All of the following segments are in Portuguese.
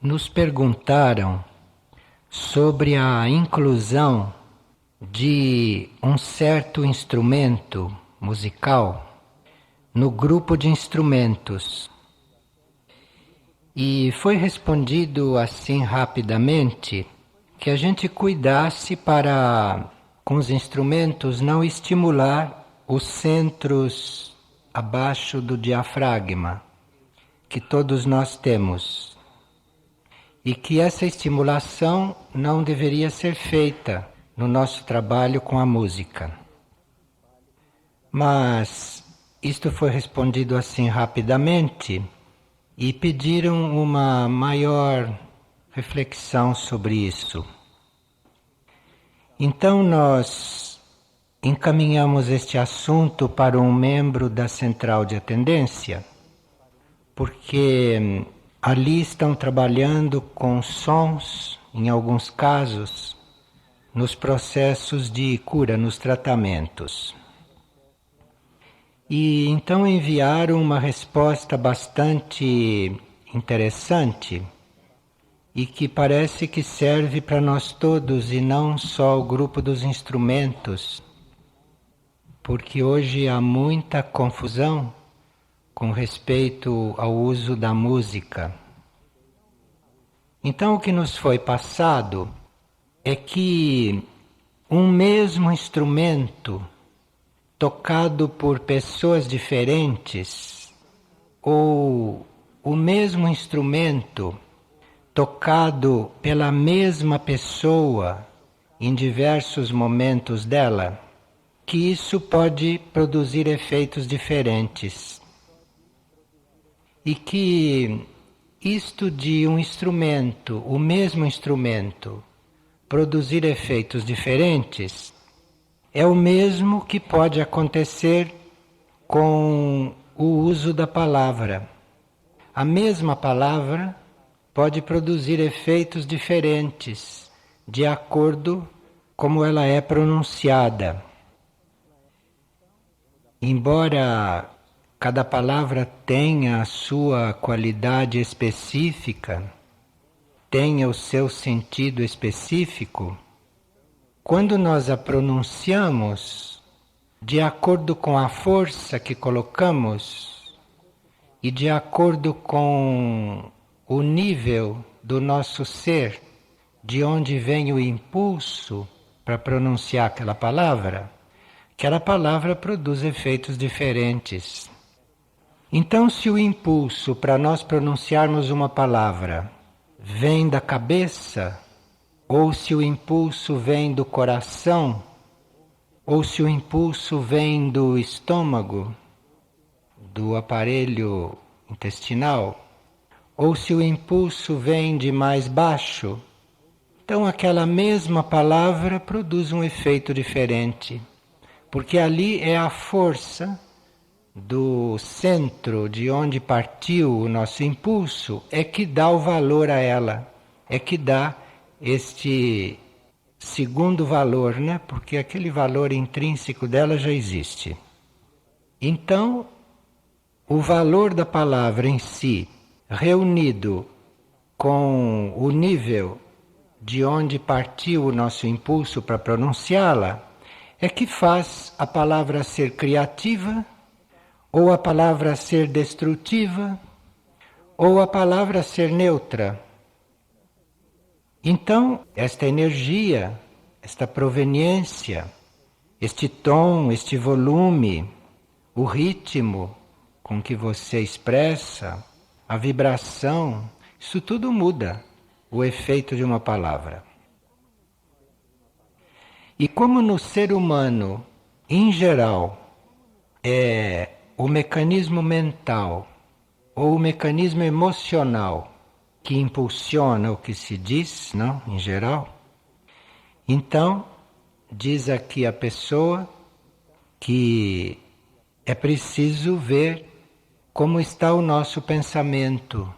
Nos perguntaram sobre a inclusão de um certo instrumento musical no grupo de instrumentos. E foi respondido assim rapidamente que a gente cuidasse para, com os instrumentos, não estimular os centros abaixo do diafragma, que todos nós temos. E que essa estimulação não deveria ser feita no nosso trabalho com a música. Mas isto foi respondido assim rapidamente e pediram uma maior reflexão sobre isso. Então nós encaminhamos este assunto para um membro da central de atendência, porque ali estão trabalhando com sons, em alguns casos, nos processos de cura, nos tratamentos. E então enviaram uma resposta bastante interessante e que parece que serve para nós todos e não só o grupo dos instrumentos, porque hoje há muita confusão com respeito ao uso da música. Então o que nos foi passado é que um mesmo instrumento tocado por pessoas diferentes, ou o mesmo instrumento tocado pela mesma pessoa em diversos momentos dela, que isso pode produzir efeitos diferentes. E que isto de um instrumento, o mesmo instrumento, produzir efeitos diferentes, é o mesmo que pode acontecer com o uso da palavra. A mesma palavra pode produzir efeitos diferentes de acordo como ela é pronunciada. Embora cada palavra tenha a sua qualidade específica, tenha o seu sentido específico, quando nós a pronunciamos de acordo com a força que colocamos e de acordo com o nível do nosso ser, de onde vem o impulso para pronunciar aquela palavra produz efeitos diferentes. Então, se o impulso para nós pronunciarmos uma palavra vem da cabeça, ou se o impulso vem do coração, ou se o impulso vem do estômago, do aparelho intestinal, ou se o impulso vem de mais baixo, então aquela mesma palavra produz um efeito diferente, porque ali é a força do centro de onde partiu o nosso impulso é que dá o valor a ela, é que dá este segundo valor, né? Porque aquele valor intrínseco dela já existe. Então, o valor da palavra em si, reunido com o nível de onde partiu o nosso impulso para pronunciá-la, é que faz a palavra ser criativa, ou a palavra ser destrutiva, ou a palavra ser neutra. Então, esta energia, esta proveniência, este tom, este volume, o ritmo com que você expressa, a vibração, isso tudo muda o efeito de uma palavra. E como no ser humano, em geral, o mecanismo mental ou o mecanismo emocional que impulsiona o que se diz, não, em geral. Então, diz aqui a pessoa que é preciso ver como está o nosso pensamento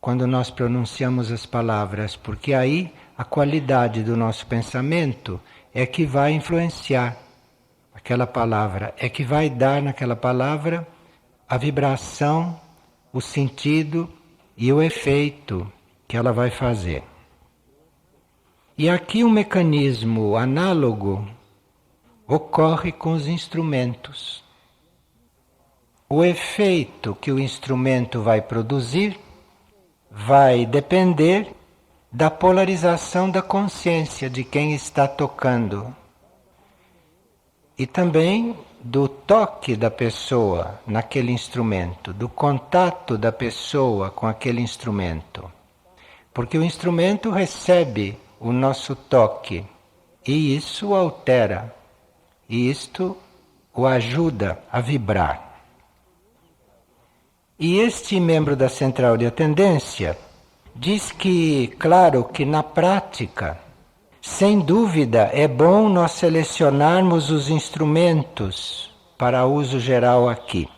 quando nós pronunciamos as palavras, porque aí a qualidade do nosso pensamento é que vai influenciar aquela palavra, é que vai dar naquela palavra a vibração, o sentido e o efeito que ela vai fazer. E aqui um mecanismo análogo ocorre com os instrumentos. O efeito que o instrumento vai produzir vai depender da polarização da consciência de quem está tocando e também do toque da pessoa naquele instrumento, do contato da pessoa com aquele instrumento. Porque o instrumento recebe o nosso toque e isso o altera, e isto o ajuda a vibrar. E este membro da central de atendência diz que, claro, que na prática, sem dúvida, é bom nós selecionarmos os instrumentos para uso geral aqui,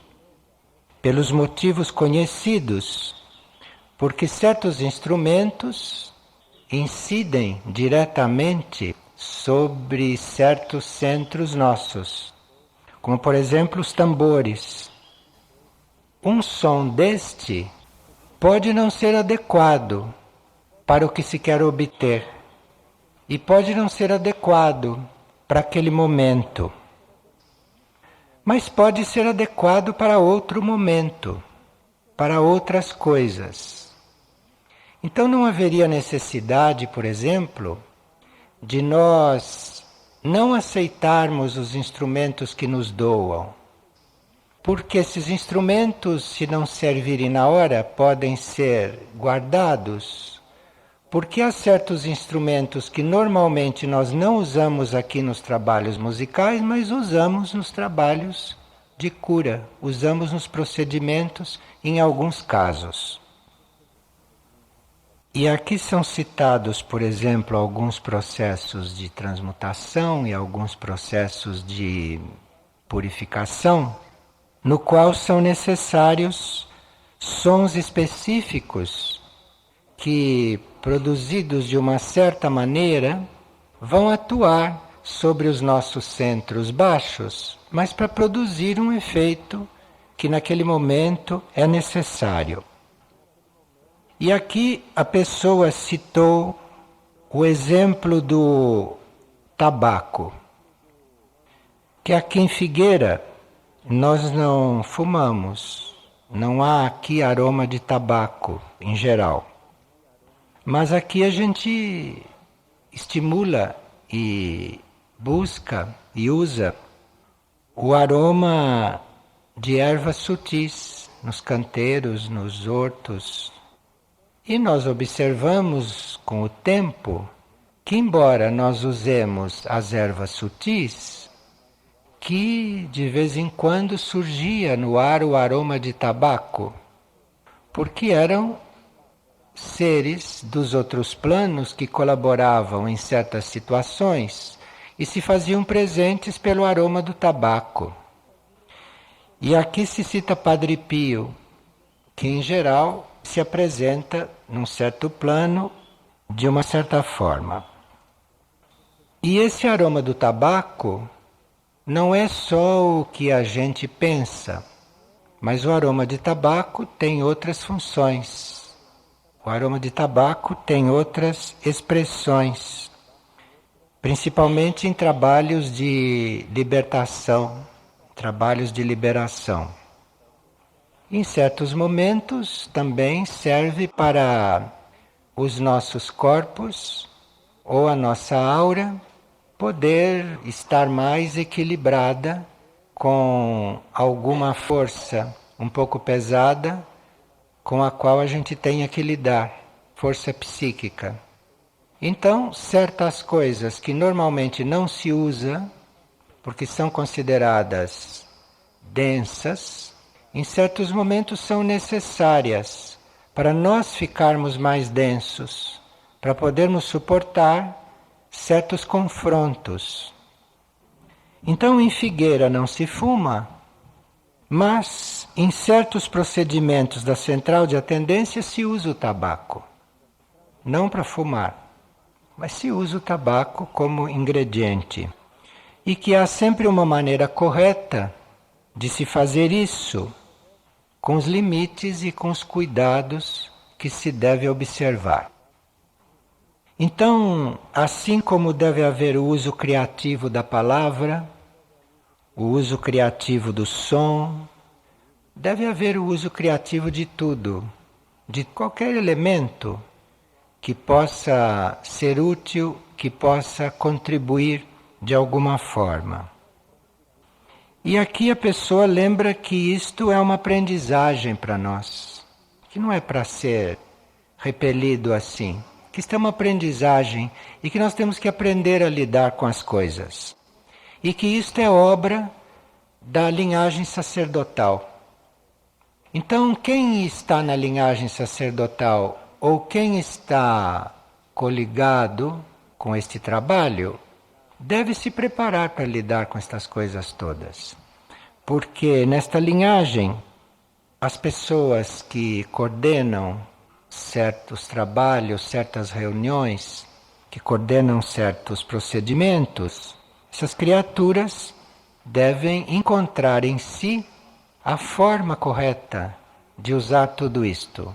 pelos motivos conhecidos, porque certos instrumentos incidem diretamente sobre certos centros nossos, como por exemplo os tambores. Um som deste pode não ser adequado para o que se quer obter e pode não ser adequado para aquele momento, mas pode ser adequado para outro momento, para outras coisas. Então não haveria necessidade, por exemplo, de nós não aceitarmos os instrumentos que nos doam, porque esses instrumentos, se não servirem na hora, podem ser guardados, porque há certos instrumentos que normalmente nós não usamos aqui nos trabalhos musicais, mas usamos nos trabalhos de cura, usamos nos procedimentos em alguns casos. E aqui são citados, por exemplo, alguns processos de transmutação e alguns processos de purificação, no qual são necessários sons específicos que, produzidos de uma certa maneira, vão atuar sobre os nossos centros baixos, mas para produzir um efeito que naquele momento é necessário. E aqui a pessoa citou o exemplo do tabaco, que aqui em Figueira nós não fumamos, não há aqui aroma de tabaco em geral. Mas aqui a gente estimula e busca e usa o aroma de ervas sutis nos canteiros, nos hortos. E nós observamos com o tempo que, embora nós usemos as ervas sutis, que de vez em quando surgia no ar o aroma de tabaco, porque eram seres dos outros planos que colaboravam em certas situações e se faziam presentes pelo aroma do tabaco. E aqui se cita Padre Pio, que em geral se apresenta num certo plano de uma certa forma. E esse aroma do tabaco não é só o que a gente pensa, mas o aroma de tabaco tem outras funções. O aroma de tabaco tem outras expressões, principalmente em trabalhos de libertação, trabalhos de liberação. Em certos momentos também serve para os nossos corpos ou a nossa aura poder estar mais equilibrada com alguma força um pouco pesada com a qual a gente tenha que lidar, força psíquica. Então, certas coisas que normalmente não se usa, porque são consideradas densas, em certos momentos são necessárias para nós ficarmos mais densos, para podermos suportar certos confrontos. Então, em Figueira não se fuma, mas em certos procedimentos da central de atendência se usa o tabaco. Não para fumar, mas se usa o tabaco como ingrediente. E que há sempre uma maneira correta de se fazer isso, com os limites e com os cuidados que se deve observar. Então, assim como deve haver o uso criativo da palavra, o uso criativo do som, deve haver o uso criativo de tudo, de qualquer elemento que possa ser útil, que possa contribuir de alguma forma. E aqui a pessoa lembra que isto é uma aprendizagem para nós, que não é para ser repelido assim, que isto é uma aprendizagem e que nós temos que aprender a lidar com as coisas. E que isto é obra da linhagem sacerdotal. Então, quem está na linhagem sacerdotal ou quem está coligado com este trabalho, deve se preparar para lidar com estas coisas todas. Porque nesta linhagem, as pessoas que coordenam certos trabalhos, certas reuniões, que coordenam certos procedimentos, essas criaturas devem encontrar em si a forma correta de usar tudo isto.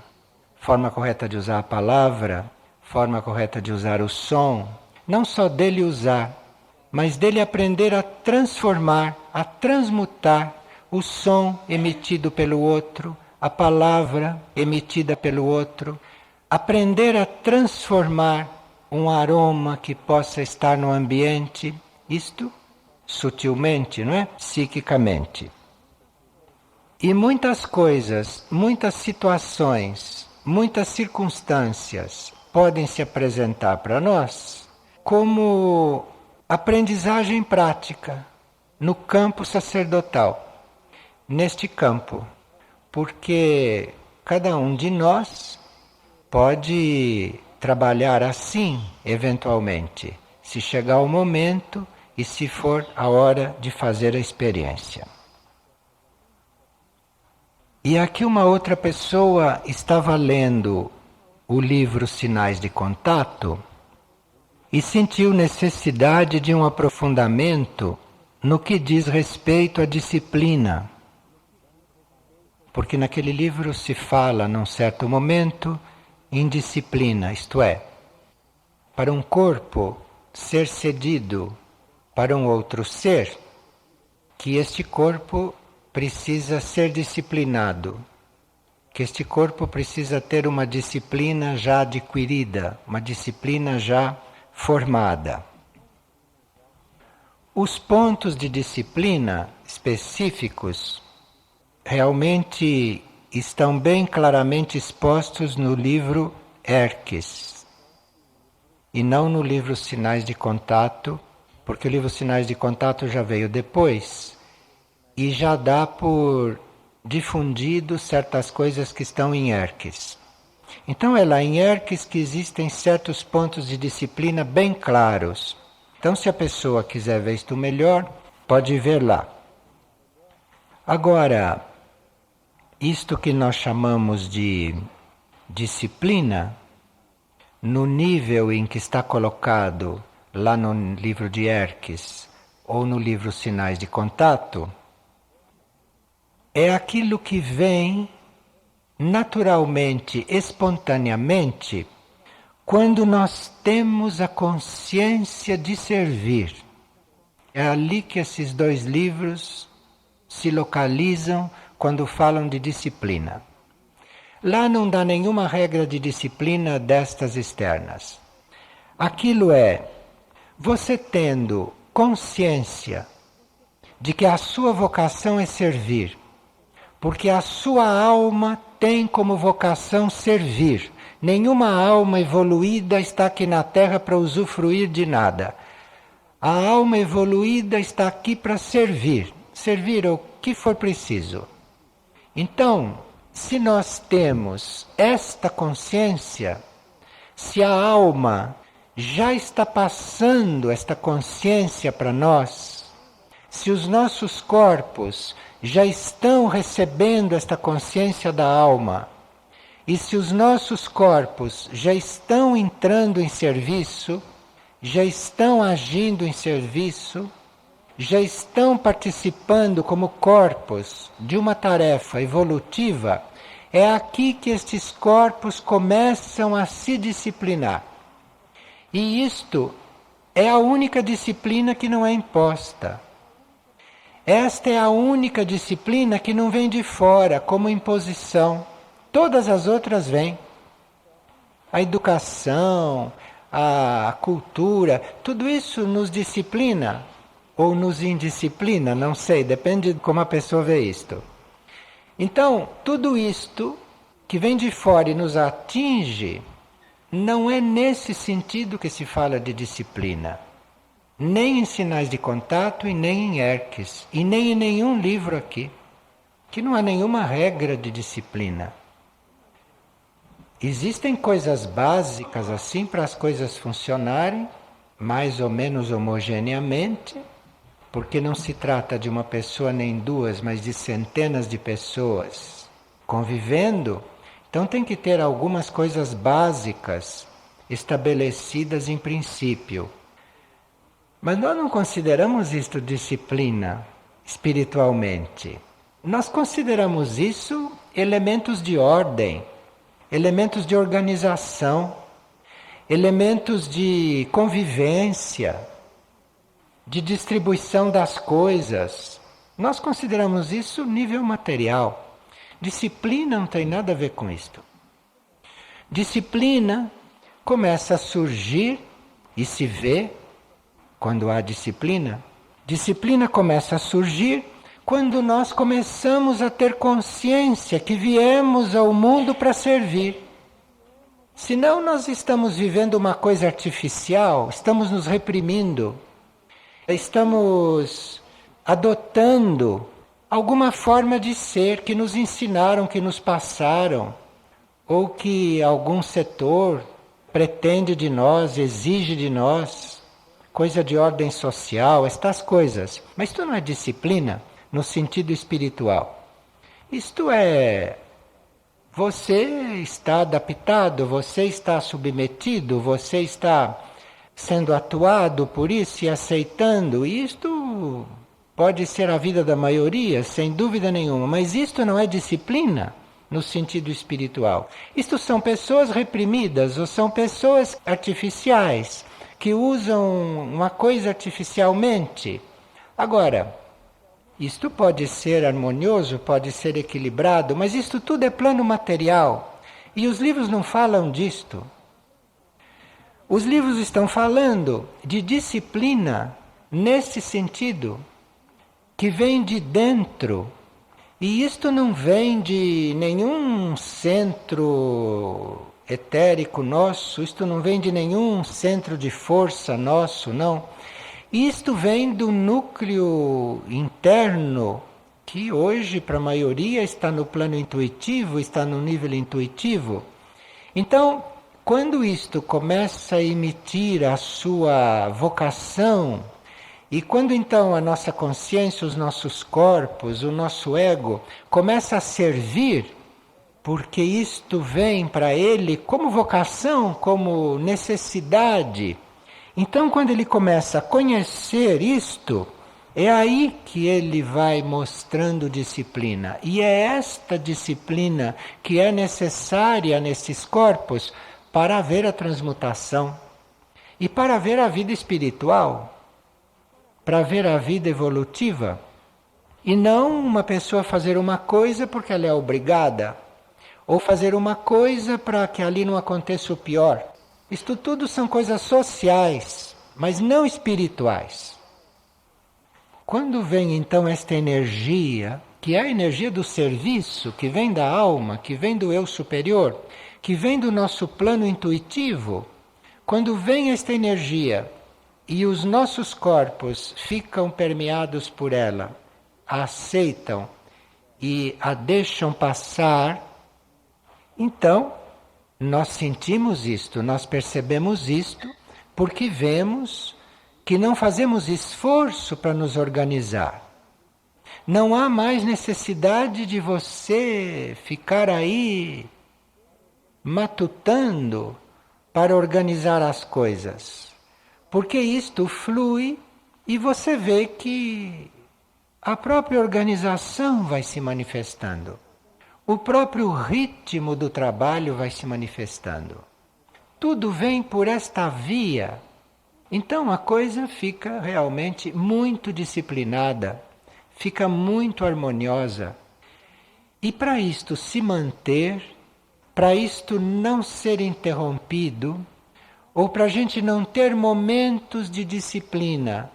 Forma correta de usar a palavra, forma correta de usar o som, não só dele usar, mas dele aprender a transformar, a transmutar o som emitido pelo outro, a palavra emitida pelo outro, aprender a transformar um aroma que possa estar no ambiente, isto sutilmente, não é? Psiquicamente. E muitas coisas, muitas situações, muitas circunstâncias podem se apresentar para nós como aprendizagem prática no campo sacerdotal, neste campo, porque cada um de nós pode trabalhar assim, eventualmente, se chegar o momento e se for a hora de fazer a experiência. E aqui uma outra pessoa estava lendo o livro Sinais de Contato e sentiu necessidade de um aprofundamento no que diz respeito à disciplina. Porque naquele livro se fala, num certo momento, em disciplina, isto é, para um corpo ser cedido para um outro ser, que este corpo precisa ser disciplinado, que este corpo precisa ter uma disciplina já adquirida, uma disciplina já formada. Os pontos de disciplina específicos realmente estão bem claramente expostos no livro Erques e não no livro Sinais de Contato, porque o livro Sinais de Contato já veio depois e já dá por difundido certas coisas que estão em Erques. Então é lá em Erques que existem certos pontos de disciplina bem claros. Então, se a pessoa quiser ver isto melhor, pode ver lá. Agora, isto que nós chamamos de disciplina, no nível em que está colocado lá no livro de Erques ou no livro Sinais de Contato, é aquilo que vem naturalmente, espontaneamente, quando nós temos a consciência de servir. É ali que esses dois livros se localizam quando falam de disciplina. Lá não dá nenhuma regra de disciplina destas externas. Aquilo é você tendo consciência de que a sua vocação é servir, porque a sua alma tem como vocação servir. Nenhuma alma evoluída está aqui na Terra para usufruir de nada. A alma evoluída está aqui para servir. Servir o que for preciso. Então, se nós temos esta consciência, se a alma já está passando esta consciência para nós, se os nossos corpos já estão recebendo esta consciência da alma, e se os nossos corpos já estão entrando em serviço, já estão agindo em serviço, já estão participando como corpos de uma tarefa evolutiva, É aqui que estes corpos começam a se disciplinar. E isto é a única disciplina que não é imposta. Esta é a única disciplina que não vem de fora, como imposição. Todas as outras vêm. A educação, a cultura, tudo isso nos disciplina ou nos indisciplina, não sei, depende de como a pessoa vê isto. Então, tudo isto que vem de fora e nos atinge, não é nesse sentido que se fala de disciplina. Nem em sinais de contato e nem em Erques, e nem em nenhum livro aqui, que não há nenhuma regra de disciplina. Existem coisas básicas assim para as coisas funcionarem, mais ou menos homogeneamente, porque não se trata de uma pessoa nem duas, mas de centenas de pessoas convivendo. Então tem que ter algumas coisas básicas estabelecidas em princípio. Mas nós não consideramos isto disciplina espiritualmente. Nós consideramos isso elementos de ordem, elementos de organização, elementos de convivência, de distribuição das coisas. Nós consideramos isso nível material. Disciplina não tem nada a ver com isto. Disciplina começa a surgir e se vê quando há disciplina. Disciplina começa a surgir quando nós começamos a ter consciência que viemos ao mundo para servir. Senão nós estamos vivendo uma coisa artificial, estamos nos reprimindo, estamos adotando alguma forma de ser que nos ensinaram, que nos passaram, ou que algum setor pretende de nós, exige de nós. Coisa de ordem social, estas coisas. Mas isto não é disciplina no sentido espiritual. Isto é, você está adaptado, você está submetido, você está sendo atuado por isso e aceitando. Isto pode ser a vida da maioria, sem dúvida nenhuma, mas isto não é disciplina no sentido espiritual. Isto são pessoas reprimidas ou são pessoas artificiais, que usam uma coisa artificialmente. Agora, isto pode ser harmonioso, pode ser equilibrado, mas isto tudo é plano material. E os livros não falam disto. Os livros estão falando de disciplina nesse sentido, que vem de dentro. E isto não vem de nenhum centro etérico nosso, isto não vem de nenhum centro de força nosso, não. Isto vem do núcleo interno, que hoje para a maioria está no plano intuitivo, está no nível intuitivo. Então, quando isto começa a emitir a sua vocação, e quando então a nossa consciência, os nossos corpos, o nosso ego começa a servir, porque isto vem para ele como vocação, como necessidade. Então, quando ele começa a conhecer isto, é aí que ele vai mostrando disciplina. E é esta disciplina que é necessária nesses corpos para haver a transmutação e para haver a vida espiritual, para haver a vida evolutiva. E não uma pessoa fazer uma coisa porque ela é obrigada, ou fazer uma coisa para que ali não aconteça o pior. Isto tudo são coisas sociais, mas não espirituais. Quando vem então esta energia, que é a energia do serviço, que vem da alma, que vem do eu superior, que vem do nosso plano intuitivo, quando vem esta energia e os nossos corpos ficam permeados por ela, a aceitam e a deixam passar, então nós sentimos isto, nós percebemos isto, porque vemos que não fazemos esforço para nos organizar. Não há mais necessidade de você ficar aí matutando para organizar as coisas, porque isto flui e você vê que a própria organização vai se manifestando. o próprio ritmo do trabalho vai se manifestando. Tudo vem por esta via. Então a coisa fica realmente muito disciplinada, fica muito harmoniosa. E para isto se manter, para isto não ser interrompido, ou para a gente não ter momentos de disciplina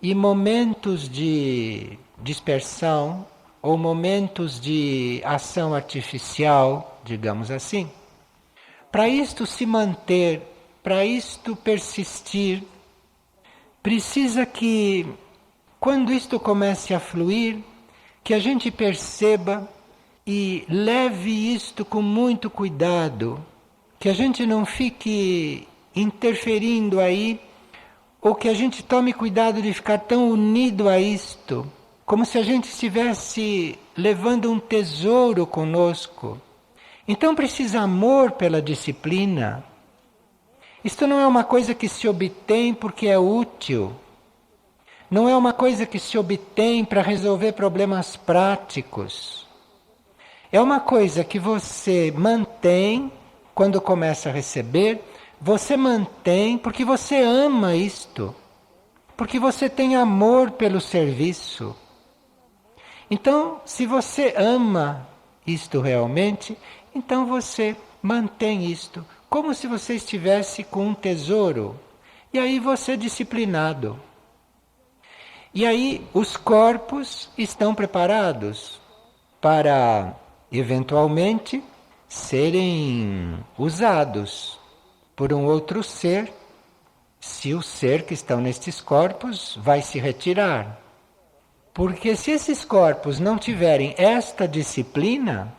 e momentos de dispersão, ou momentos de ação artificial, digamos assim, para isto se manter, para isto persistir, precisa que, quando isto comece a fluir, que a gente perceba e leve isto com muito cuidado, que a gente não fique interferindo aí, ou que a gente tome cuidado de ficar tão unido a isto, como se a gente estivesse levando um tesouro conosco. Então precisa amor pela disciplina. Isto não é uma coisa que se obtém porque é útil. Não é uma coisa que se obtém para resolver problemas práticos. É uma coisa que você mantém quando começa a receber, você mantém porque você ama isto, porque você tem amor pelo serviço. Então, se você ama isto realmente, então você mantém isto, como se você estivesse com um tesouro. E aí você é disciplinado. E aí os corpos estão preparados para, eventualmente, serem usados por um outro ser, se o ser que estão nestes corpos vai se retirar. Porque se esses corpos não tiverem esta disciplina,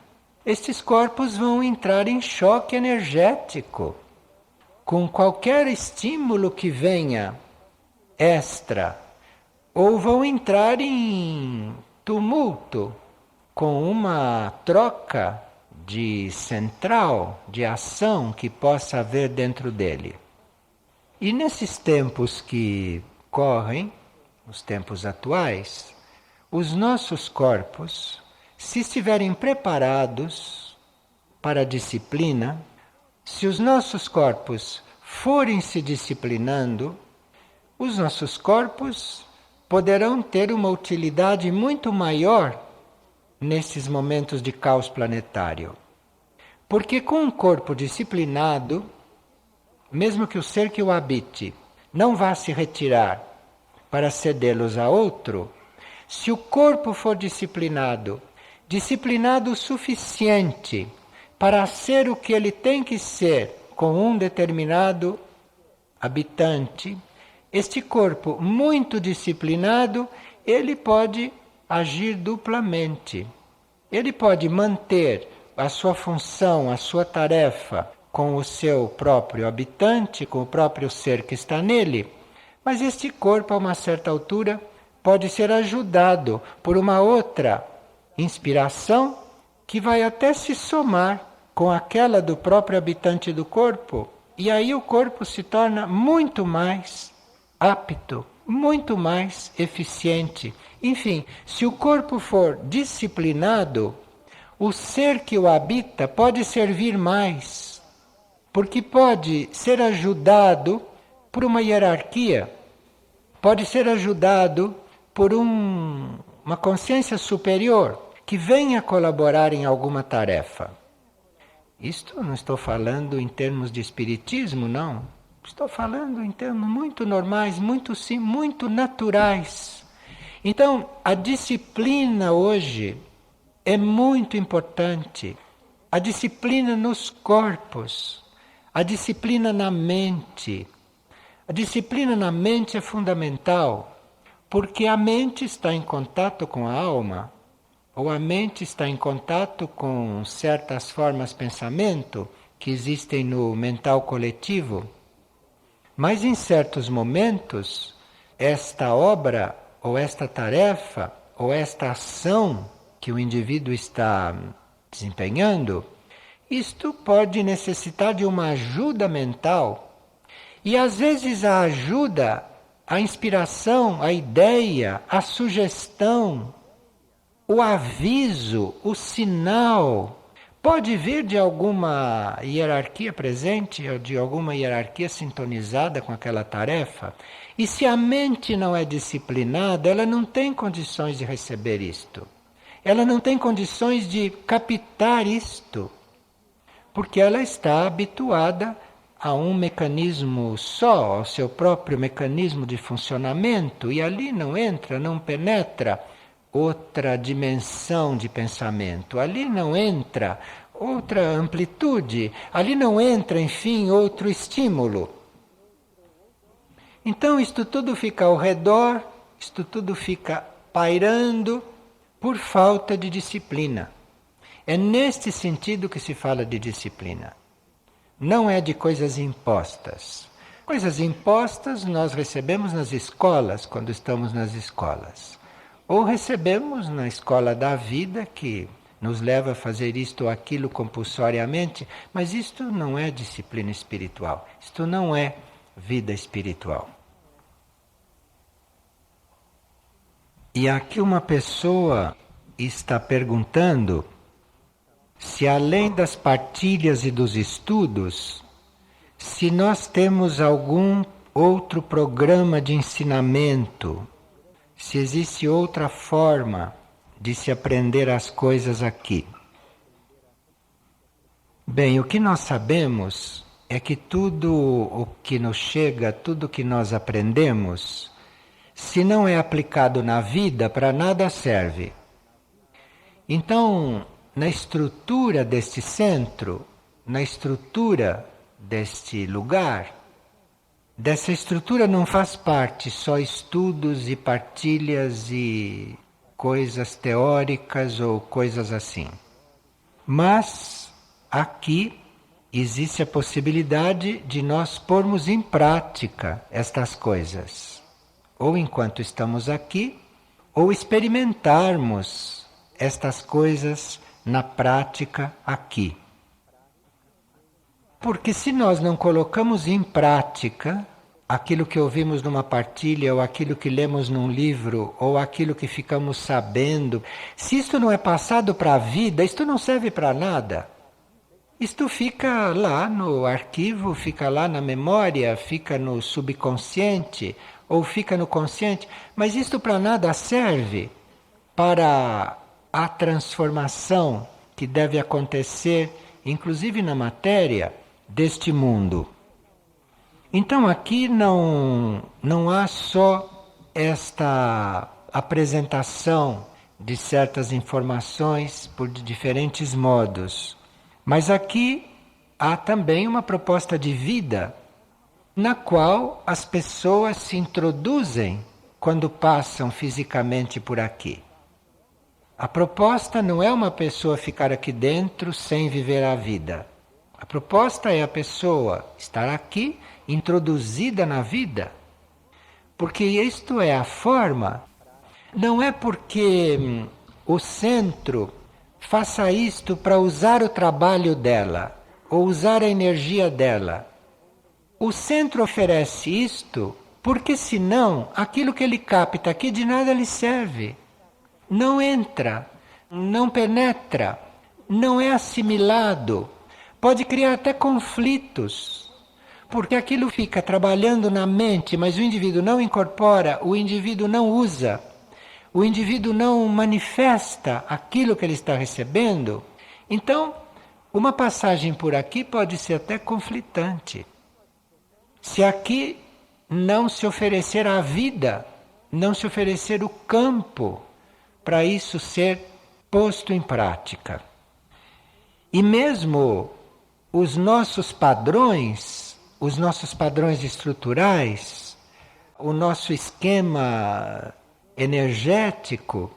estes corpos vão entrar em choque energético com qualquer estímulo que venha extra, ou vão entrar em tumulto com uma troca de central, de ação que possa haver dentro dele. E nesses tempos que correm, os tempos atuais, os nossos corpos, se estiverem preparados para a disciplina, se os nossos corpos forem se disciplinando, os nossos corpos poderão ter uma utilidade muito maior nesses momentos de caos planetário. Porque com um corpo disciplinado, mesmo que o ser que o habite não vá se retirar para cedê-los a outro, se o corpo for disciplinado, disciplinado o suficiente para ser o que ele tem que ser com um determinado habitante, este corpo muito disciplinado, ele pode agir duplamente. Ele pode manter a sua função, a sua tarefa com o seu próprio habitante, com o próprio ser que está nele, mas este corpo, a uma certa altura, pode ser ajudado por uma outra inspiração que vai até se somar com aquela do próprio habitante do corpo, e aí o corpo se torna muito mais apto, muito mais eficiente. Enfim, se o corpo for disciplinado, o ser que o habita pode servir mais, porque pode ser ajudado por uma hierarquia, pode ser ajudado por uma consciência superior que venha colaborar em alguma tarefa. Isto não estou falando em termos de espiritismo, não. Estou falando em termos muito normais, muito naturais. Então, a disciplina hoje é muito importante. A disciplina nos corpos, a disciplina na mente. A disciplina na mente é fundamental, porque a mente está em contato com a alma, ou a mente está em contato com certas formas de pensamento que existem no mental coletivo. Mas em certos momentos, esta obra, ou esta tarefa, ou esta ação que o indivíduo está desempenhando, isto pode necessitar de uma ajuda mental. E às vezes a ajuda, a inspiração, a ideia, a sugestão, o aviso, o sinal, pode vir de alguma hierarquia presente, ou de alguma hierarquia sintonizada com aquela tarefa. E se a mente não é disciplinada, ela não tem condições de receber isto. Ela não tem condições de captar isto, porque ela está habituada a um mecanismo só, ao seu próprio mecanismo de funcionamento, e ali não entra, não penetra outra dimensão de pensamento, ali não entra outra amplitude, ali não entra, enfim, outro estímulo. Então isto tudo fica ao redor, isto tudo fica pairando por falta de disciplina. É neste sentido que se fala de disciplina. Não é de coisas impostas. Coisas impostas nós recebemos nas escolas, quando estamos nas escolas. Ou recebemos na escola da vida, que nos leva a fazer isto ou aquilo compulsoriamente, mas isto não é disciplina espiritual. Isto não é vida espiritual. E aqui uma pessoa está perguntando se, além das partilhas e dos estudos, se nós temos algum outro programa de ensinamento, se existe outra forma de se aprender as coisas aqui. Bem, o que nós sabemos é que tudo o que nos chega, tudo que nós aprendemos, se não é aplicado na vida, para nada serve. Então, na estrutura deste centro, na estrutura deste lugar, dessa estrutura não faz parte só estudos e partilhas e coisas teóricas ou coisas assim. Mas aqui existe a possibilidade de nós pormos em prática estas coisas. Ou enquanto estamos aqui, ou experimentarmos estas coisas na prática aqui. Porque se nós não colocamos em prática aquilo que ouvimos numa partilha, ou aquilo que lemos num livro, ou aquilo que ficamos sabendo, se isto não é passado para a vida, isto não serve para nada. Isto fica lá no arquivo, fica lá na memória, fica no subconsciente, ou fica no consciente, mas isto para nada serve para a transformação que deve acontecer, inclusive na matéria, deste mundo. Então aqui não há só esta apresentação de certas informações por diferentes modos, mas aqui há também uma proposta de vida na qual as pessoas se introduzem quando passam fisicamente por aqui. A proposta não é uma pessoa ficar aqui dentro sem viver a vida. A proposta é a pessoa estar aqui, introduzida na vida. Porque isto é a forma. Não é porque o centro faça isto para usar o trabalho dela, ou usar a energia dela. O centro oferece isto porque senão aquilo que ele capta aqui de nada lhe serve. Não entra, não penetra, não é assimilado. Pode criar até conflitos, porque aquilo fica trabalhando na mente, mas o indivíduo não incorpora, o indivíduo não usa, o indivíduo não manifesta aquilo que ele está recebendo. Então, uma passagem por aqui pode ser até conflitante. Se aqui não se oferecer a vida, não se oferecer o campo para isso ser posto em prática. E mesmo os nossos padrões estruturais, o nosso esquema energético,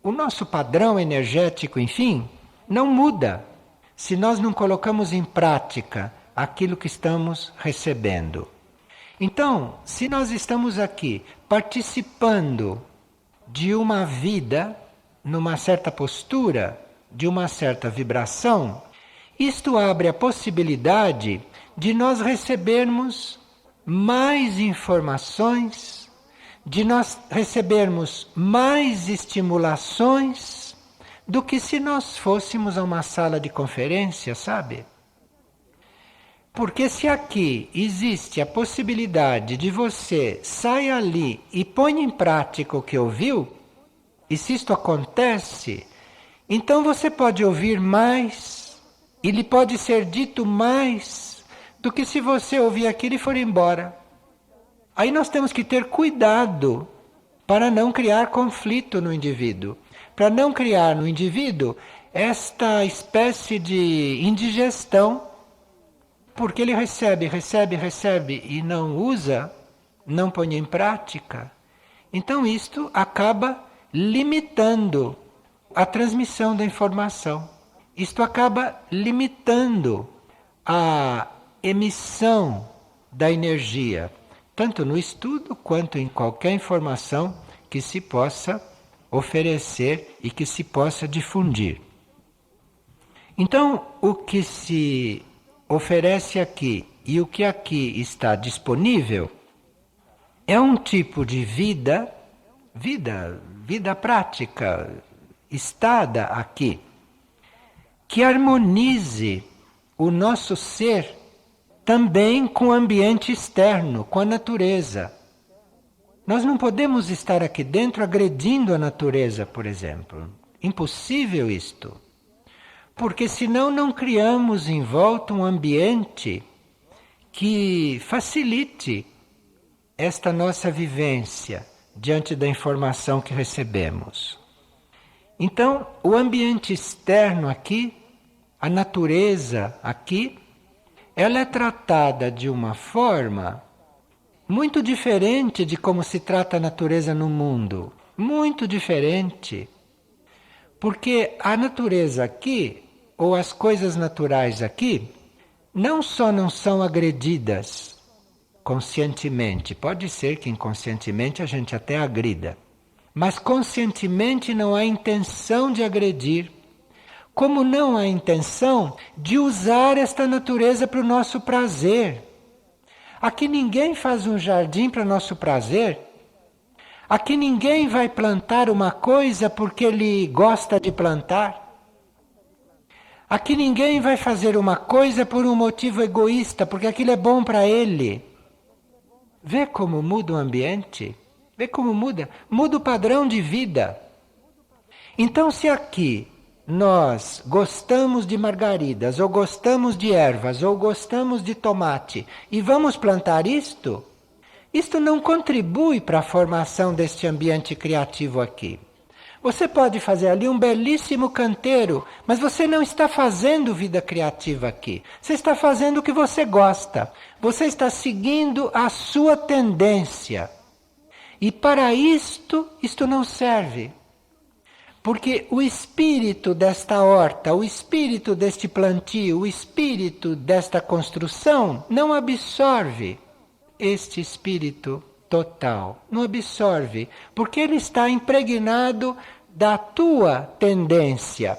o nosso padrão energético, enfim, não muda se nós não colocamos em prática aquilo que estamos recebendo. Então, se nós estamos aqui participando de uma vida, numa certa postura, de uma certa vibração, isto abre a possibilidade de nós recebermos mais informações, de nós recebermos mais estimulações do que se nós fôssemos a uma sala de conferência, sabe? Porque se aqui existe a possibilidade de você sair ali e põe em prática o que ouviu, e se isto acontece, então você pode ouvir mais, e lhe pode ser dito mais, do que se você ouvir aquilo e for embora. Aí nós temos que ter cuidado para não criar conflito no indivíduo, para não criar no indivíduo esta espécie de indigestão, porque ele recebe e não usa, não põe em prática. Então isto acaba limitando a transmissão da informação. Isto acaba limitando a emissão da energia, tanto no estudo quanto em qualquer informação que se possa oferecer e que se possa difundir. Então, o que se oferece aqui e o que aqui está disponível é um tipo de vida prática, estada aqui, que harmonize o nosso ser também com o ambiente externo, com a natureza. Nós não podemos estar aqui dentro agredindo a natureza, por exemplo. Impossível isto. Porque senão não criamos em volta um ambiente que facilite esta nossa vivência diante da informação que recebemos. Então, o ambiente externo aqui, a natureza aqui, ela é tratada de uma forma muito diferente de como se trata a natureza no mundo. Muito diferente. Porque a natureza aqui, ou as coisas naturais aqui, não só não são agredidas conscientemente, pode ser que inconscientemente a gente até agrida, mas conscientemente não há intenção de agredir, como não há intenção de usar esta natureza para o nosso prazer. Aqui ninguém faz um jardim para nosso prazer. Aqui ninguém vai plantar uma coisa porque ele gosta de plantar. Aqui ninguém vai fazer uma coisa por um motivo egoísta, porque aquilo é bom para ele. Vê como muda o ambiente? Vê como muda? Muda o padrão de vida. Então, se aqui nós gostamos de margaridas, ou gostamos de ervas, ou gostamos de tomate, e vamos plantar isto não contribui para a formação deste ambiente criativo aqui. Você pode fazer ali um belíssimo canteiro, mas você não está fazendo vida criativa aqui. Você está fazendo o que você gosta. Você está seguindo a sua tendência. E para isto não serve. Porque o espírito desta horta, o espírito deste plantio, o espírito desta construção não absorve este espírito total. Não absorve, porque ele está impregnado da tua tendência,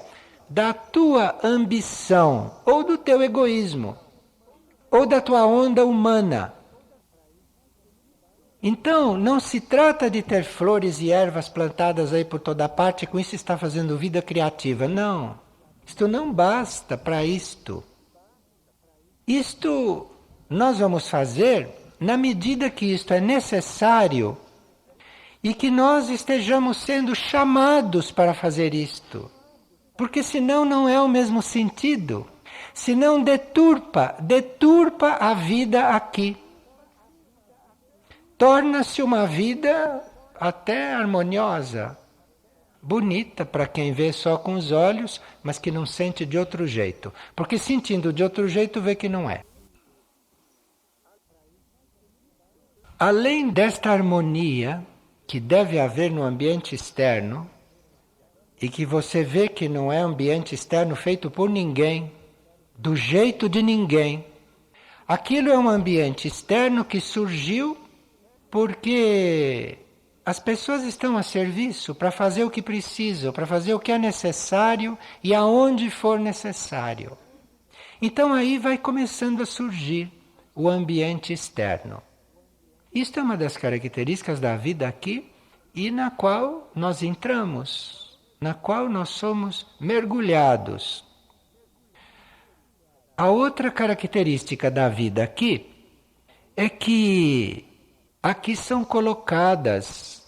da tua ambição, ou do teu egoísmo, ou da tua onda humana. Então, não se trata de ter flores e ervas plantadas aí por toda parte, e com isso está fazendo vida criativa. Não, isto não basta para isto. Isto nós vamos fazer na medida que isto é necessário e que nós estejamos sendo chamados para fazer isto. Porque senão não é o mesmo sentido. Senão deturpa a vida aqui. Torna-se uma vida até harmoniosa, bonita para quem vê só com os olhos, mas que não sente de outro jeito. Porque sentindo de outro jeito vê que não é. Além desta harmonia que deve haver no ambiente externo, e que você vê que não é ambiente externo feito por ninguém, do jeito de ninguém, aquilo é um ambiente externo que surgiu porque as pessoas estão a serviço para fazer o que precisam, para fazer o que é necessário e aonde for necessário. Então aí vai começando a surgir o ambiente externo. Isto é uma das características da vida aqui e na qual nós entramos. na qual nós somos mergulhados. A outra característica da vida aqui é que aqui são colocadas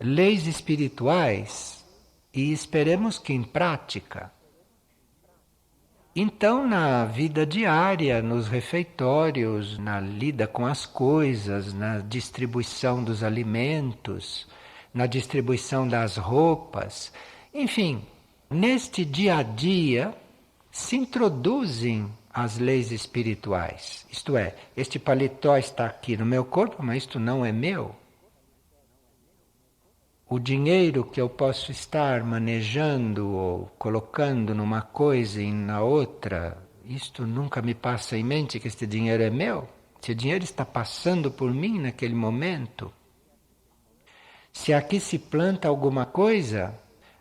leis espirituais e esperemos que em prática. Então, na vida diária, nos refeitórios, na lida com as coisas, na distribuição dos alimentos, na distribuição das roupas, enfim, neste dia a dia se introduzem as leis espirituais. Isto é, este paletó está aqui no meu corpo, mas isto não é meu. O dinheiro que eu posso estar manejando ou colocando numa coisa e na outra, isto nunca me passa em mente que este dinheiro é meu. Esse dinheiro está passando por mim naquele momento. Se aqui se planta alguma coisa,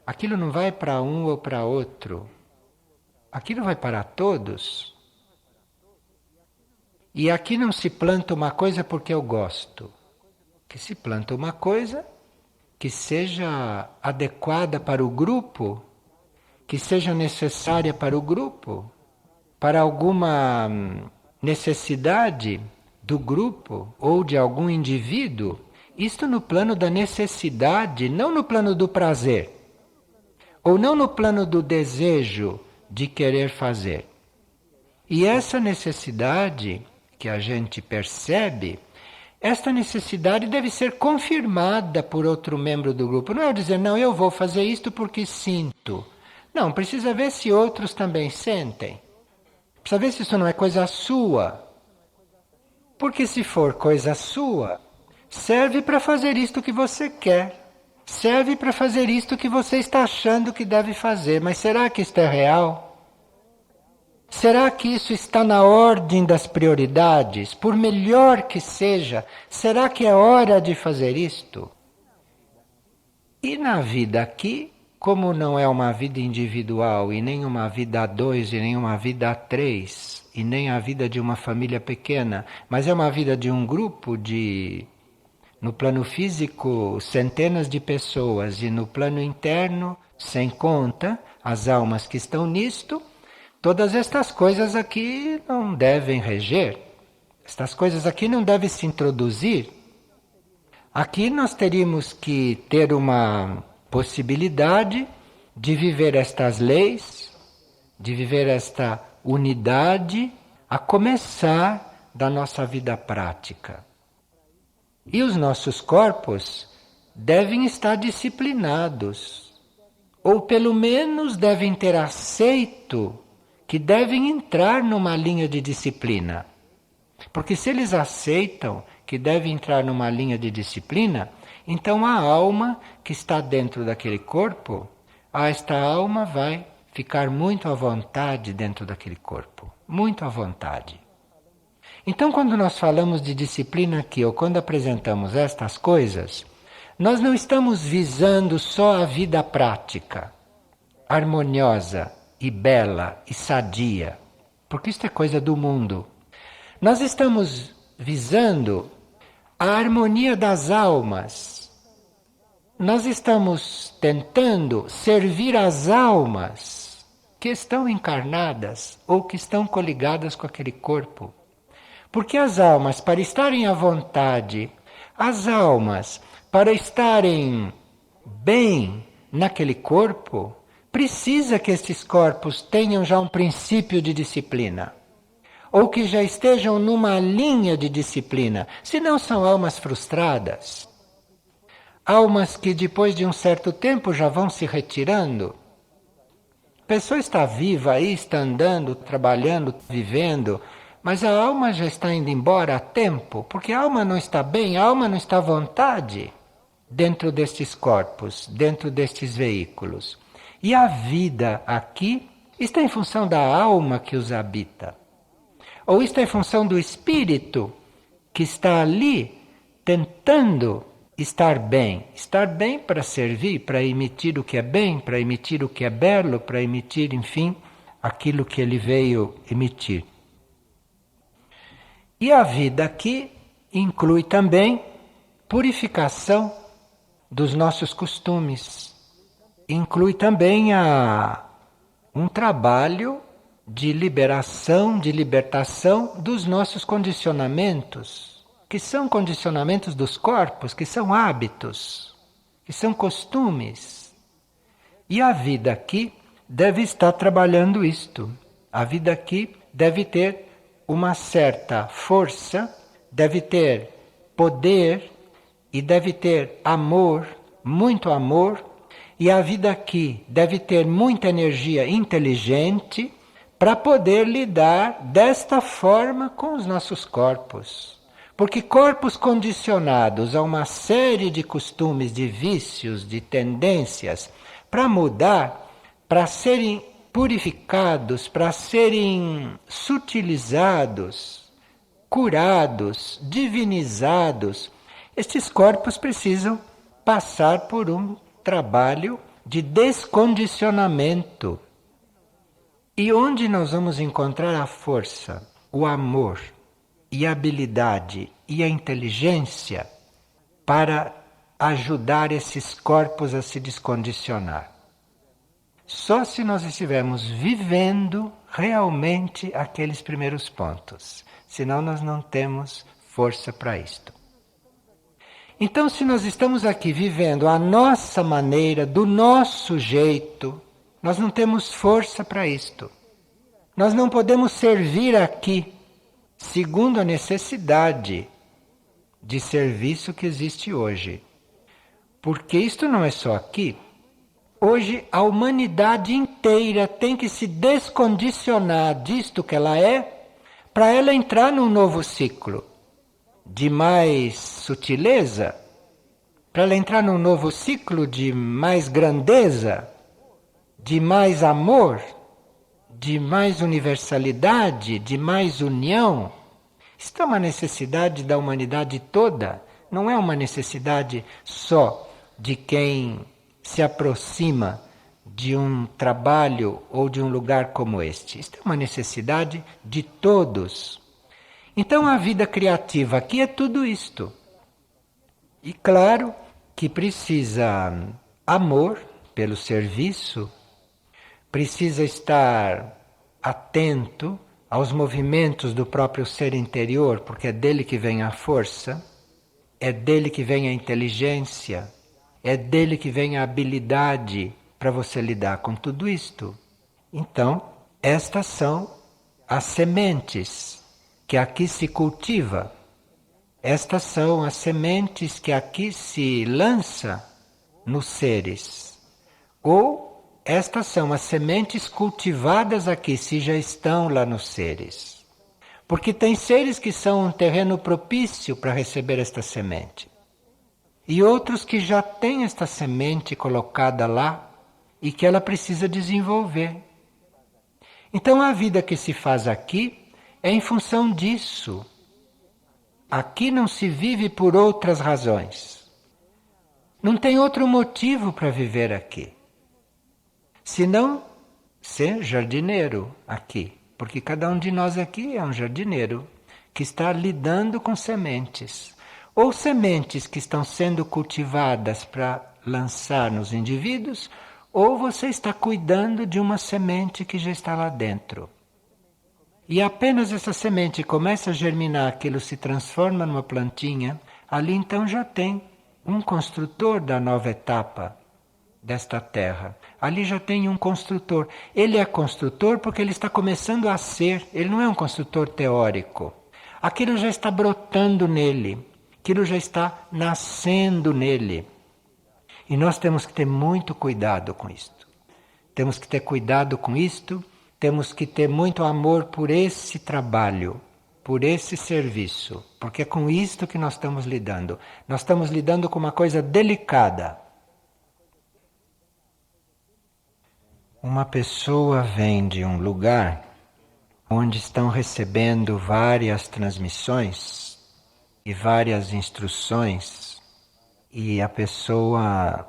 aquilo não vai para um ou para outro. Aquilo vai para todos. E aqui não se planta uma coisa porque eu gosto. Que se planta uma coisa que seja adequada para o grupo, que seja necessária para o grupo, para alguma necessidade do grupo ou de algum indivíduo. Isto no plano da necessidade, não no plano do prazer, ou não no plano do desejo de querer fazer. E essa necessidade que a gente percebe, esta necessidade deve ser confirmada por outro membro do grupo. Não é eu dizer, não, eu vou fazer isto porque sinto. Não, precisa ver se outros também sentem. Precisa ver se isso não é coisa sua. Porque se for coisa sua, serve para fazer isto que você quer. Serve para fazer isto que você está achando que deve fazer. Mas será que isto é real? Será que isso está na ordem das prioridades? Por melhor que seja, será que é hora de fazer isto? E na vida aqui, como não é uma vida individual, e nem uma vida a dois, e nem uma vida a três, e nem a vida de uma família pequena, mas é uma vida de um grupo de, no plano físico, centenas de pessoas, e no plano interno, sem conta, as almas que estão nisto, todas estas coisas aqui não devem reger. Estas coisas aqui não devem se introduzir. Aqui nós teríamos que ter uma possibilidade de viver estas leis, de viver esta unidade, a começar da nossa vida prática. E os nossos corpos devem estar disciplinados, ou pelo menos devem ter aceito que devem entrar numa linha de disciplina. Porque se eles aceitam que devem entrar numa linha de disciplina, então a alma que está dentro daquele corpo, esta alma vai ficar muito à vontade dentro daquele corpo. Muito à vontade. Então quando nós falamos de disciplina aqui, ou quando apresentamos estas coisas, nós não estamos visando só a vida prática, harmoniosa, e bela e sadia, porque isto é coisa do mundo. Nós estamos visando a harmonia das almas. Nós estamos tentando servir as almas que estão encarnadas ou que estão coligadas com aquele corpo. Porque as almas, para estarem à vontade, as almas, para estarem bem naquele corpo, precisa que estes corpos tenham já um princípio de disciplina, ou que já estejam numa linha de disciplina, senão são almas frustradas, almas que depois de um certo tempo já vão se retirando. A pessoa está viva aí, está andando, trabalhando, vivendo, mas a alma já está indo embora há tempo, porque a alma não está bem, a alma não está à vontade dentro destes corpos, dentro destes veículos. E a vida aqui está em função da alma que os habita. Ou está em função do espírito que está ali tentando estar bem para servir, para emitir o que é bem, para emitir o que é belo, para emitir, enfim, aquilo que ele veio emitir. E a vida aqui inclui também purificação dos nossos costumes. inclui também um trabalho de liberação, de libertação dos nossos condicionamentos, que são condicionamentos dos corpos, que são hábitos, que são costumes. E a vida aqui deve estar trabalhando isto. A vida aqui deve ter uma certa força, deve ter poder e deve ter amor, muito amor, e a vida aqui deve ter muita energia inteligente para poder lidar desta forma com os nossos corpos. Porque corpos condicionados a uma série de costumes, de vícios, de tendências, para mudar, para serem purificados, para serem sutilizados, curados, divinizados, estes corpos precisam passar por um trabalho de descondicionamento. E onde nós vamos encontrar a força, o amor e a habilidade e a inteligência para ajudar esses corpos a se descondicionar? Só se nós estivermos vivendo realmente aqueles primeiros pontos. Senão nós não temos força para isto. Então, se nós estamos aqui vivendo a nossa maneira, do nosso jeito, nós não temos força para isto. Nós não podemos servir aqui segundo a necessidade de serviço que existe hoje. Porque isto não é só aqui. Hoje a humanidade inteira tem que se descondicionar disto que ela é, para ela entrar num novo ciclo de mais sutileza, para ela entrar num novo ciclo de mais grandeza, de mais amor, de mais universalidade, de mais união. Isto é uma necessidade da humanidade toda, não é uma necessidade só de quem se aproxima de um trabalho ou de um lugar como este. Isto é uma necessidade de todos. Então a vida criativa aqui é tudo isto. E claro que precisa amor pelo serviço, precisa estar atento aos movimentos do próprio ser interior, porque é dele que vem a força, é dele que vem a inteligência, é dele que vem a habilidade para você lidar com tudo isto. Então, estas são as sementes que aqui se cultiva. Estas são as sementes que aqui se lança nos seres. Ou estas são as sementes cultivadas aqui, se já estão lá nos seres. Porque tem seres que são um terreno propício para receber esta semente. E outros que já têm esta semente colocada lá e que ela precisa desenvolver. Então a vida que se faz aqui é em função disso. Aqui não se vive por outras razões. Não tem outro motivo para viver aqui. Senão ser jardineiro aqui. Porque cada um de nós aqui é um jardineiro que está lidando com sementes. Ou sementes que estão sendo cultivadas para lançar nos indivíduos, ou você está cuidando de uma semente que já está lá dentro. E apenas essa semente começa a germinar, aquilo se transforma numa plantinha, ali então já tem um construtor da nova etapa desta terra. Ali já tem um construtor. Ele é construtor porque ele está começando a ser, ele não é um construtor teórico. Aquilo já está brotando nele, aquilo já está nascendo nele. E nós temos que ter muito cuidado com isto. Temos que ter cuidado com isto. Temos que ter muito amor por esse trabalho, por esse serviço, porque é com isto que nós estamos lidando. Nós estamos lidando com uma coisa delicada. Uma pessoa vem de um lugar onde estão recebendo várias transmissões e várias instruções, e a pessoa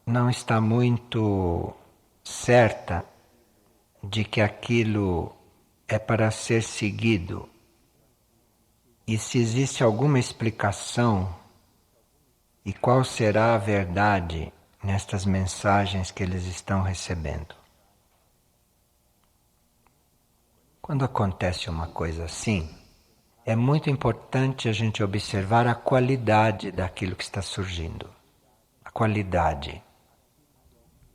não está muito certa de que aquilo é para ser seguido. E se existe alguma explicação e qual será a verdade nestas mensagens que eles estão recebendo. Quando acontece uma coisa assim, é muito importante a gente observar a qualidade daquilo que está surgindo. A qualidade.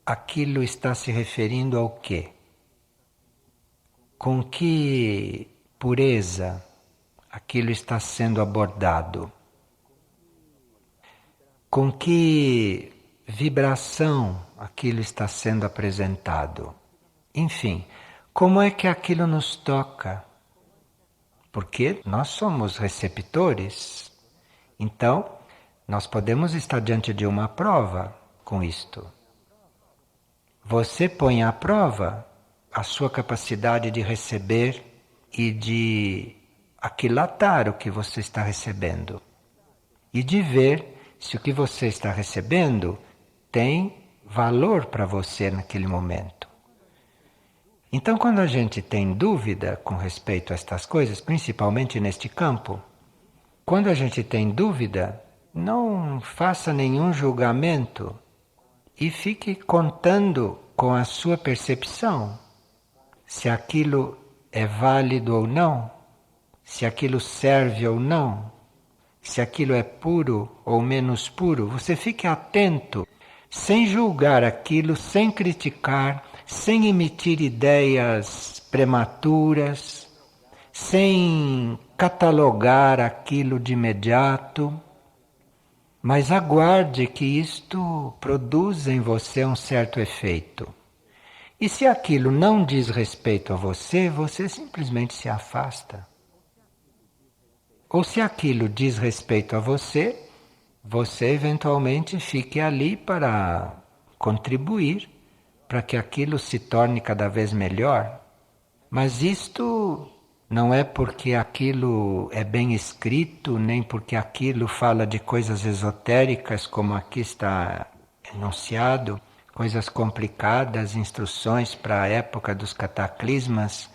Aquilo está se referindo ao quê? Com que pureza aquilo está sendo abordado? Com que vibração aquilo está sendo apresentado? Enfim, como é que aquilo nos toca? Porque nós somos receptores. Então, nós podemos estar diante de uma prova com isto. Você põe à prova a sua capacidade de receber e de aquilatar o que você está recebendo. E de ver se o que você está recebendo tem valor para você naquele momento. Então, quando a gente tem dúvida com respeito a estas coisas, principalmente neste campo, quando a gente tem dúvida, não faça nenhum julgamento e fique contando com a sua percepção se aquilo é válido ou não, se aquilo serve ou não, se aquilo é puro ou menos puro. Você fique atento, sem julgar aquilo, sem criticar, sem emitir ideias prematuras, sem catalogar aquilo de imediato, mas aguarde que isto produza em você um certo efeito. E se aquilo não diz respeito a você, você simplesmente se afasta. Ou se aquilo diz respeito a você, você eventualmente fique ali para contribuir para que aquilo se torne cada vez melhor. Mas isto não é porque aquilo é bem escrito, nem porque aquilo fala de coisas esotéricas, como aqui está enunciado, coisas complicadas, instruções para a época dos cataclismas.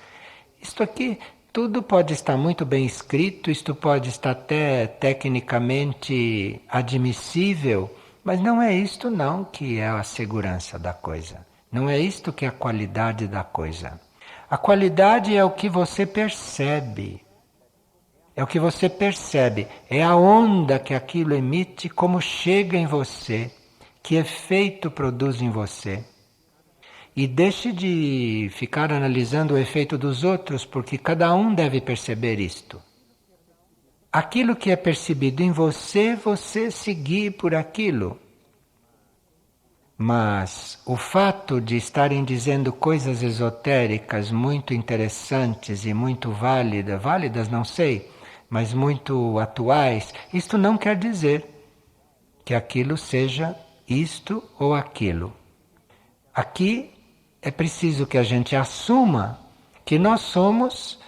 Isto aqui, tudo pode estar muito bem escrito, isto pode estar até tecnicamente admissível, mas não é isto não que é a segurança da coisa. Não é isto que é a qualidade da coisa. A qualidade é o que você percebe. É o que você percebe. É a onda que aquilo emite, como chega em você, que efeito produz em você. E deixe de ficar analisando o efeito dos outros, porque cada um deve perceber isto. Aquilo que é percebido em você, você seguir por aquilo. Mas o fato de estarem dizendo coisas esotéricas muito interessantes e muito válidas não sei, mas muito atuais, isto não quer dizer que aquilo seja isto ou aquilo. Aqui é preciso que a gente assuma que nós somos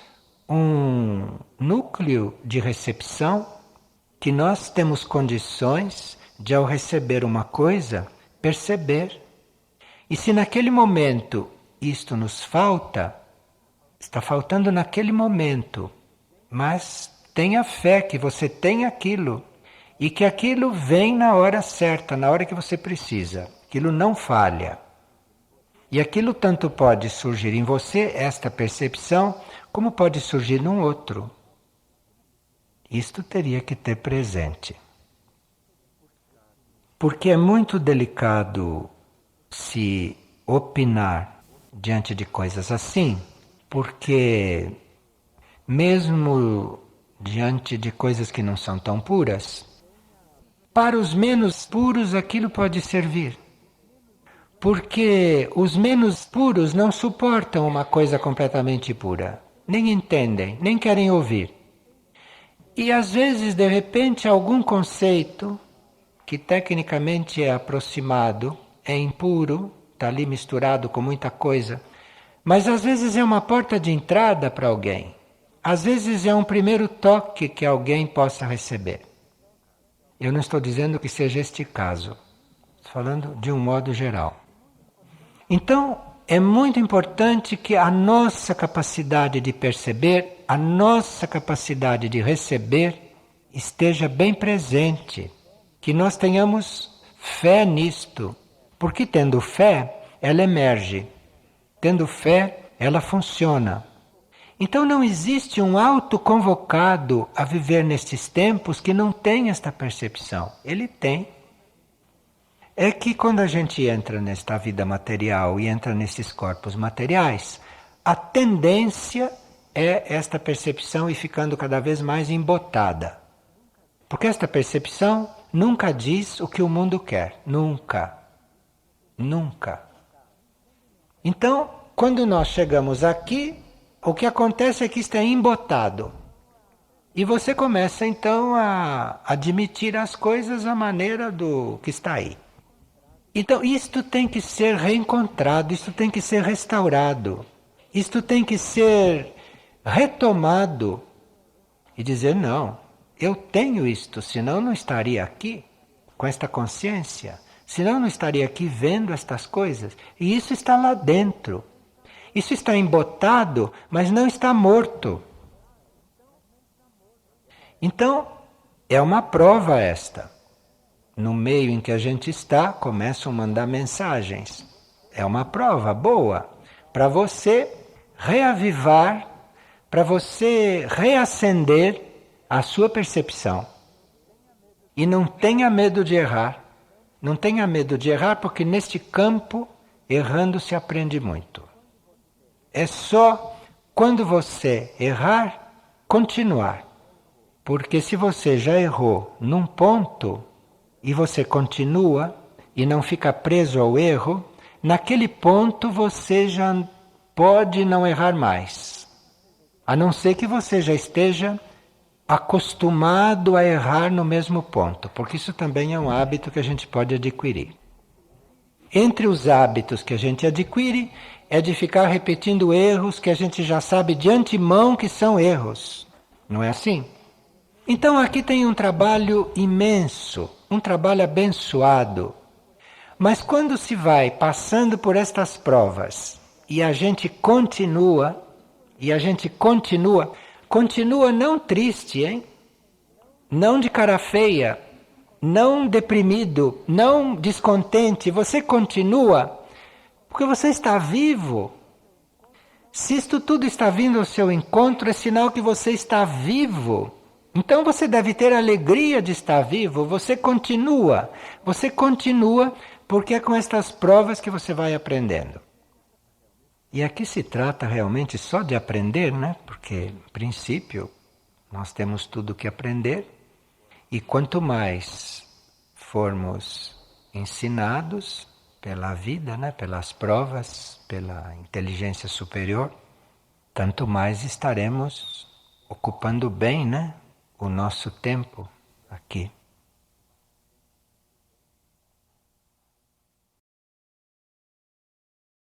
um núcleo de recepção, que nós temos condições de, ao receber uma coisa, perceber. E se naquele momento isto nos falta, está faltando naquele momento, mas tenha fé que você tem aquilo e que aquilo vem na hora certa, na hora que você precisa. Aquilo não falha. E aquilo tanto pode surgir em você, esta percepção, como pode surgir num outro. Isto teria que ter presente. Porque é muito delicado se opinar diante de coisas assim, porque mesmo diante de coisas que não são tão puras, para os menos puros aquilo pode servir. Porque os menos puros não suportam uma coisa completamente pura, nem entendem, nem querem ouvir. E às vezes, de repente, algum conceito que tecnicamente é aproximado, é impuro, está ali misturado com muita coisa, mas às vezes é uma porta de entrada para alguém. Às vezes é um primeiro toque que alguém possa receber. Eu não estou dizendo que seja este caso, estou falando de um modo geral. Então, é muito importante que a nossa capacidade de perceber, a nossa capacidade de receber, esteja bem presente. Que nós tenhamos fé nisto, Porque tendo fé, ela emerge. Tendo fé, ela funciona. Então não existe um autoconvocado a viver nestes tempos que não tem esta percepção. Ele tem. É que quando a gente entra nesta vida material e entra nesses corpos materiais, a tendência é esta percepção ir ficando cada vez mais embotada. Porque esta percepção nunca diz o que o mundo quer. Nunca. Nunca. Então, quando nós chegamos aqui, o que acontece é que está embotado. E você começa então a admitir as coisas à maneira do que está aí. Então, isto tem que ser reencontrado, isto tem que ser restaurado, isto tem que ser retomado e dizer: não, eu tenho isto, senão não estaria aqui com esta consciência, senão não estaria aqui vendo estas coisas. E isso está lá dentro. Isso está embotado, mas não está morto. Então, é uma prova esta. No meio em que a gente está, começam a mandar mensagens. É uma prova boa para você reavivar, para você reacender a sua percepção. E não tenha medo de errar. Não tenha medo de errar, porque neste campo, errando se aprende muito. É só quando você errar, continuar. Porque se você já errou num ponto e você continua e não fica preso ao erro, naquele ponto você já pode não errar mais. A não ser que você já esteja acostumado a errar no mesmo ponto, porque isso também é um hábito que a gente pode adquirir. Entre os hábitos que a gente adquire é de ficar repetindo erros que a gente já sabe de antemão que são erros. Não é assim? Então aqui tem um trabalho imenso, um trabalho abençoado. Mas quando se vai passando por estas provas e a gente continua, continua não triste, hein? Não de cara feia, não deprimido, não descontente, você continua porque você está vivo. Se isto tudo está vindo ao seu encontro, é sinal que você está vivo. Então você deve ter alegria de estar vivo, você continua porque é com estas provas que você vai aprendendo. E aqui se trata realmente só de aprender, né? Porque, no princípio, nós temos tudo que aprender e quanto mais formos ensinados pela vida, né? Pelas provas, pela inteligência superior, tanto mais estaremos ocupando bem, né? O nosso tempo aqui.